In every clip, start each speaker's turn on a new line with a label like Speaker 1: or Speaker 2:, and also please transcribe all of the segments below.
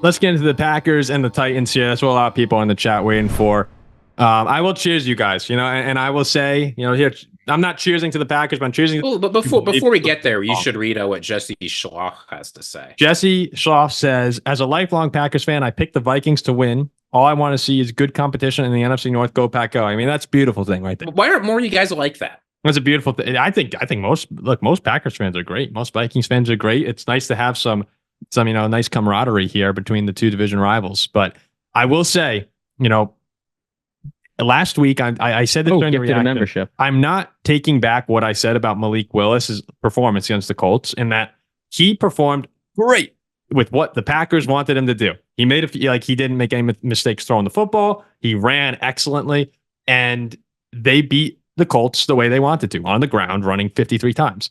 Speaker 1: let's get into the Packers and the Titans here. That's what a lot of people in the chat waiting for. I will cheers you guys, and I will say, here, I'm not cheersing to the Packers, but I'm cheersing.
Speaker 2: Well, but before we get there, you should read what Jesse Schloff has to say.
Speaker 1: Jesse Schloff says, as a lifelong Packers fan, I picked the Vikings to win. All I want to see is good competition in the NFC North. Go Pack Go. I mean, that's a beautiful thing right there.
Speaker 2: Why aren't more of you guys like that?
Speaker 1: That's a beautiful thing. I think most Packers fans are great. Most Vikings fans are great. It's nice to have some nice camaraderie here between the two division rivals. But I will say, last week I said this during the reaction.
Speaker 3: Membership.
Speaker 1: I'm not taking back what I said about Malik Willis's performance against the Colts, in that he performed great with what the Packers wanted him to do. He made he didn't make any mistakes throwing the football. He ran excellently, and they beat the Colts the way they wanted to, on the ground, running 53 times.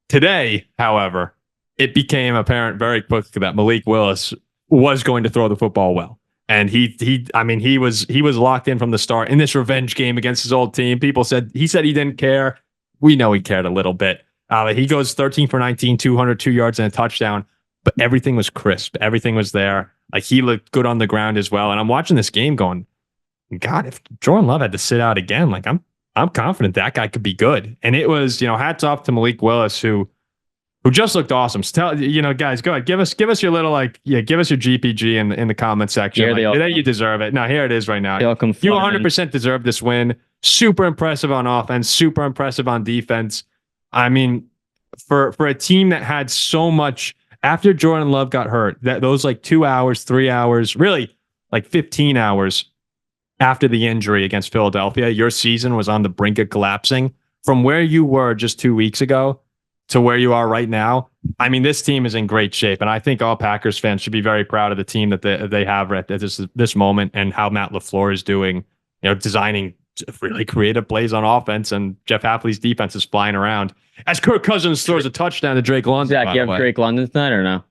Speaker 1: Today, however, it became apparent very quickly that Malik Willis was going to throw the football well. And he was locked in from the start in this revenge game against his old team. He said he didn't care. We know he cared a little bit. He goes 13 for 19, 202 yards and a touchdown, but everything was crisp. Everything was there. Like, he looked good on the ground as well. And I'm watching this game going, God, if Jordan Love had to sit out again, like, I'm confident that guy could be good. And it was, hats off to Malik Willis, who just looked awesome. So guys, go ahead. Give us your little, give us your GPG in the comment section. You deserve it. Now, here it is right now. You 100% deserve this win. Super impressive on offense, super impressive on defense. I mean, for a team that had so much after Jordan Love got hurt, those 2 hours, 3 hours, really 15 hours after the injury against Philadelphia, your season was on the brink of collapsing. From where you were just 2 weeks ago to where you are right now, I mean, this team is in great shape, and I think all Packers fans should be very proud of the team that they have at this moment, and how Matt LaFleur is doing, designing really creative plays on offense, and Jeff Hafley's defense is flying around as Kirk Cousins throws a touchdown to Drake London.
Speaker 3: Zach, you have Drake London tonight or no?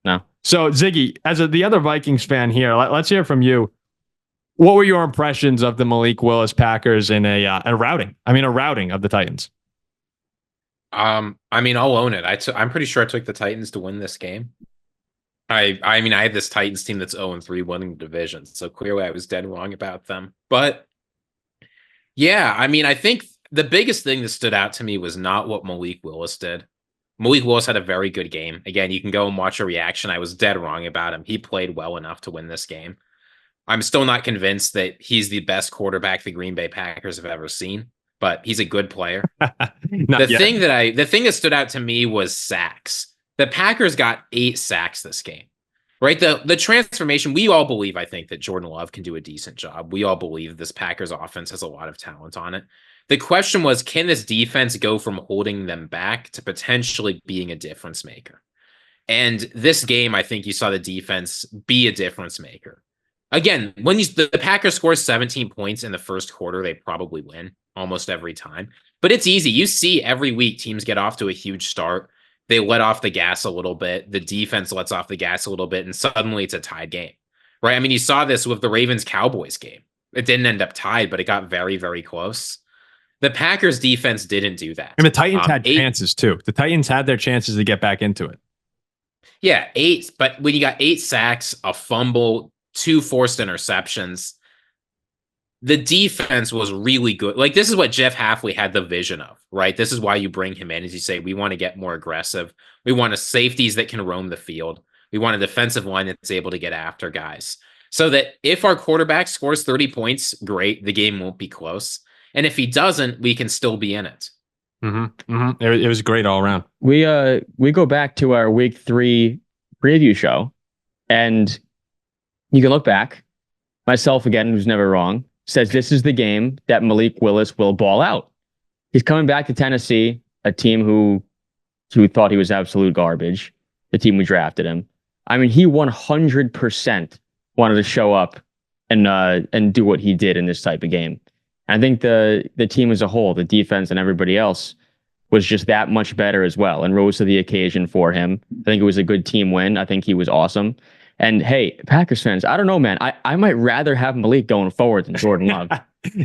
Speaker 3: No. So,
Speaker 1: Ziggy, as the other Vikings fan here, let's hear from you. What were your impressions of the Malik Willis Packers in a routing of the Titans?
Speaker 2: I'll own it. I'm pretty sure I took the Titans to win this game. I had this Titans team that's 0-3 winning the division, so clearly I was dead wrong about them. But yeah, I think the biggest thing that stood out to me was not what Malik Willis did. Malik Willis had a very good game. Again, you can go and watch a reaction. I was dead wrong about him. He played well enough to win this game. I'm still not convinced that he's the best quarterback the Green Bay Packers have ever seen, but he's a good player. The thing that stood out to me was sacks. The Packers got 8 sacks this game, right? The transformation, we all believe, I think, that Jordan Love can do a decent job. We all believe this Packers offense has a lot of talent on it. The question was, can this defense go from holding them back to potentially being a difference maker? And this game, I think you saw the defense be a difference maker. Again, when the Packers score 17 points in the first quarter, they probably win almost every time. But it's easy. You see every week teams get off to a huge start. They let off the gas a little bit. The defense lets off the gas a little bit, and suddenly it's a tied game, right? You saw this with the Ravens-Cowboys game. It didn't end up tied, but it got very, very close. The Packers defense didn't do that.
Speaker 1: And the Titans had chances too. The Titans had their chances to get back into it.
Speaker 2: Yeah, 8. But when you got 8 sacks, a fumble, 2 forced interceptions, the defense was really good. This is what Jeff Hafley had the vision of, right? This is why you bring him in, as you say, we want to get more aggressive. We want safeties that can roam the field. We want a defensive line that's able to get after guys. So that if our quarterback scores 30 points, great, the game won't be close. And if he doesn't, we can still be in it.
Speaker 1: Mm-hmm. Mm-hmm. It was great all around.
Speaker 3: We go back to our week 3 preview show, and you can look back. Myself, again, who's never wrong, says this is the game that Malik Willis will ball out. He's coming back to Tennessee, a team who thought he was absolute garbage, the team who drafted him. He 100% wanted to show up and do what he did in this type of game. I think the team as a whole, the defense and everybody else, was just that much better as well and rose to the occasion for him. I think it was a good team win. I think he was awesome. And hey, Packers fans, I don't know, man. I might rather have Malik going forward than Jordan Love.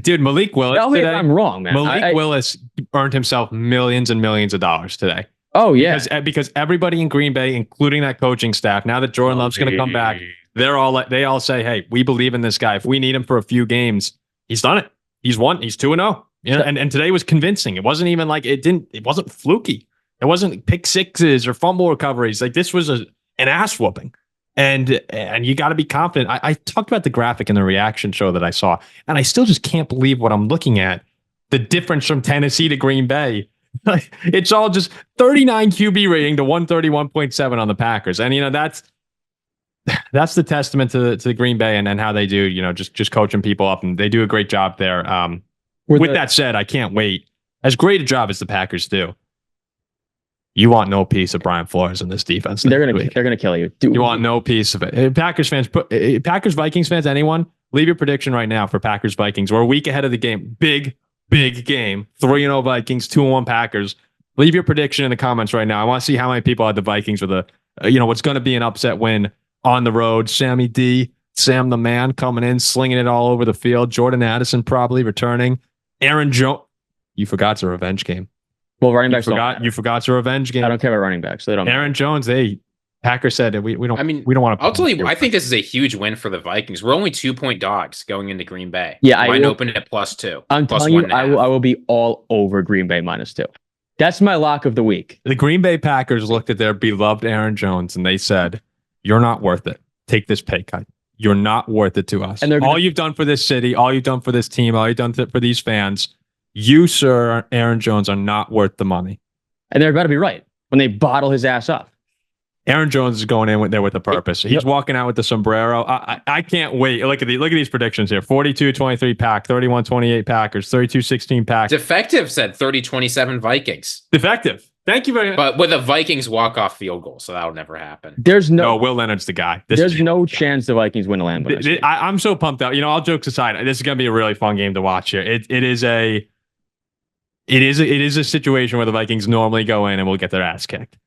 Speaker 1: Dude, Malik Willis.
Speaker 3: Tell me if I'm wrong, man.
Speaker 1: Malik Willis earned himself millions and millions of dollars today.
Speaker 3: Oh yeah,
Speaker 1: Because everybody in Green Bay, including that coaching staff, now that Jordan Love's going to come back, they all say, "Hey, we believe in this guy. If we need him for a few games, he's done it. He's won. He's 2-0. You know, and today was convincing. It wasn't even like it wasn't fluky. It wasn't pick sixes or fumble recoveries. Like this was an ass whooping. And you got to be confident. I talked about the graphic in the reaction show that I saw, and I still just can't believe what I'm looking at. The difference from Tennessee to Green Bay. It's all just 39 QB rating to 131.7 on the Packers. And, that's the testament to the Green Bay and how they do, just coaching people up. And they do a great job there. With that said, I can't wait. As great a job as the Packers do, you want no piece of Brian Flores in this defense.
Speaker 3: They're gonna kill you.
Speaker 1: You want no piece of it. Packers fans, Packers Vikings fans, anyone, leave your prediction right now for Packers Vikings. We're a week ahead of the game. Big game. 3-0 Vikings, 2-1 Packers. Leave your prediction in the comments right now. I want to see how many people had the Vikings with what's going to be an upset win on the road. Sammy D, Sam the Man coming in, slinging it all over the field. Jordan Addison probably returning. Aaron Jones. You forgot it's a revenge game.
Speaker 3: Well, running backs
Speaker 1: you forgot it's a revenge game.
Speaker 3: I don't care about running backs. So they don't.
Speaker 1: Aaron Jones, Packers said we don't. I mean, we don't want to.
Speaker 2: I'll tell you, I think this is a huge win for the Vikings. We're only 2-point dogs going into Green Bay.
Speaker 3: Yeah,
Speaker 2: I open at +2.
Speaker 3: I'm telling you, I will be all over Green Bay -2. That's my lock of the week.
Speaker 1: The Green Bay Packers looked at their beloved Aaron Jones and they said, "You're not worth it. Take this pay cut. You're not worth it to us. And all you've done for this city, all you've done for this team, all you've done for these fans, you, sir, Aaron Jones, are not worth the money."
Speaker 3: And they're about to be right when they bottle his ass up.
Speaker 1: Aaron Jones is going in there with a purpose. He's walking out with the sombrero. I can't wait. Look at these predictions here. 42-23 Pack, 31-28 Packers, 32-16 Pack.
Speaker 2: Defective said 30-27 Vikings.
Speaker 1: Defective. Thank you very much.
Speaker 2: But with a Vikings walk-off field goal, so that'll never happen.
Speaker 3: There's no
Speaker 1: Will Leonard's the guy.
Speaker 3: There's no chance the Vikings win a Lambeau.
Speaker 1: I'm so pumped out. All jokes aside, this is going to be a really fun game to watch here. It is a situation where the Vikings normally go in and will get their ass kicked.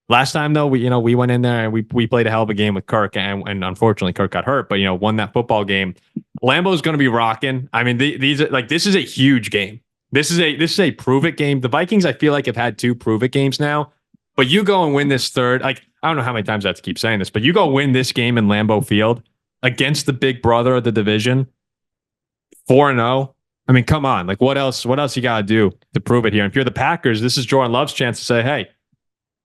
Speaker 1: Last time though, we went in there and we played a hell of a game with Kirk and unfortunately Kirk got hurt, but won that football game. Lambeau's going to be rocking. I mean, these are this is a huge game. This is a prove it game. The Vikings, I feel like, have had 2 prove it games now, but you go and win this third. I don't know how many times I have to keep saying this, but you go win this game in Lambeau Field against the big brother of the division, 4-0. I mean, come on. What else you got to do to prove it here? And if you're the Packers, this is Jordan Love's chance to say, "Hey,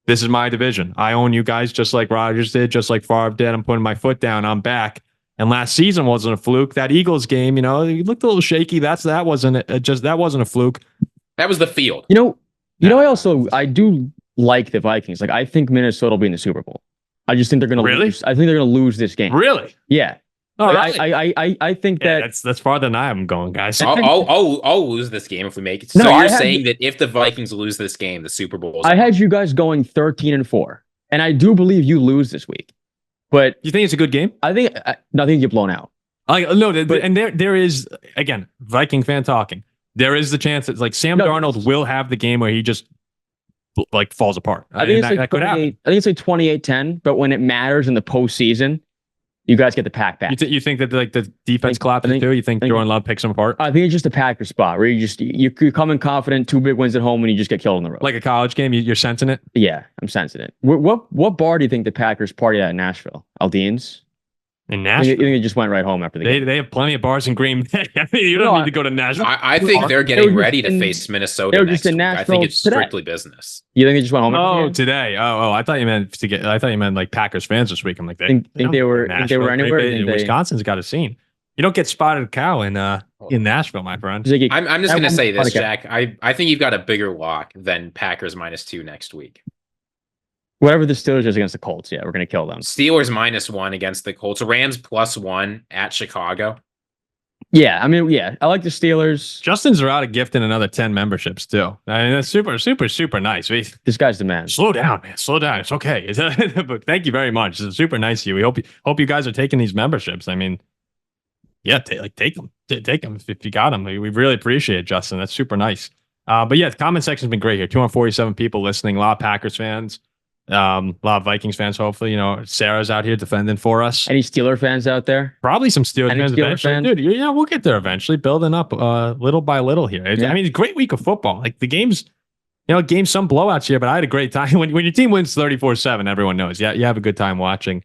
Speaker 1: this is my division. I own you guys just like Rodgers did, just like Favre did. I'm putting my foot down. I'm back." And last season wasn't a fluke. That Eagles game, it looked a little shaky. That wasn't a fluke.
Speaker 2: That was the field.
Speaker 3: I do like the Vikings. I think Minnesota will be in the Super Bowl. I just think they're going to lose. I think they're going to lose this game.
Speaker 1: Really?
Speaker 3: Yeah.
Speaker 1: Oh,
Speaker 3: I think
Speaker 1: that's farther than I am going, guys.
Speaker 2: I'll lose this game if we make it. So you're saying that if the Vikings lose this game, the Super Bowl.
Speaker 3: I had you guys going 13-4, and I do believe you lose this week. But
Speaker 1: you think it's a good game?
Speaker 3: I think nothing get blown out.
Speaker 1: There is, again, Viking fan talking. There is the chance that Sam Darnold will have the game where he just falls apart.
Speaker 3: I think that could happen. I think it's 28-10, but when it matters in the postseason, you guys get the Pack back.
Speaker 1: You think that the defense collapses too? You think Jordan Love picks them apart?
Speaker 3: I think it's just a Packer spot where you come in confident, 2 big wins at home, and you just get killed on the road.
Speaker 1: Like a college game, you're sensing it?
Speaker 3: Yeah, I'm sensing it. What bar do you think the Packers party at in Nashville? Aldean's?
Speaker 1: In Nashville?
Speaker 3: You think it just went right home after the game?
Speaker 1: They have plenty of bars in Green Bay. You don't need to go to Nashville.
Speaker 2: I think they're getting ready to face Minnesota next week. I think it's strictly business.
Speaker 3: You think they just went home?
Speaker 1: Oh, today. Oh, I thought you meant Packers fans this week. I'm like, think they were anywhere. Wisconsin's got a scene. You don't get spotted cow in Nashville, my friend.
Speaker 2: Ziggy, I'm just gonna say this, Jack. I think you've got a bigger lock than Packers -2 next week.
Speaker 3: Whatever the Steelers is against the Colts, we're going to kill them.
Speaker 2: Steelers -1 against the Colts. Rams +1 at Chicago.
Speaker 3: Yeah, I like the Steelers.
Speaker 1: Justin Zerrata gifting another 10 memberships too. I mean, that's super, super, super nice.
Speaker 3: This guy's the man.
Speaker 1: Slow down, man. Slow down. It's okay. But thank you very much. It's super nice of you. We hope you guys are taking these memberships. I mean, yeah, take them. Take them if you got them. We really appreciate it, Justin. That's super nice. But yeah, the comment section's been great here. 247 people listening. A lot of Packers fans. A lot of Vikings fans, hopefully. Sarah's out here defending for us.
Speaker 3: Any Steeler fans out there?
Speaker 1: Probably some Steelers fans eventually. Dude, we'll get there eventually, building up little by little here. I mean, it's a great week of football. The games game some blowouts here, but I had a great time. When your team wins 34-7, everyone knows. Yeah, you have a good time watching.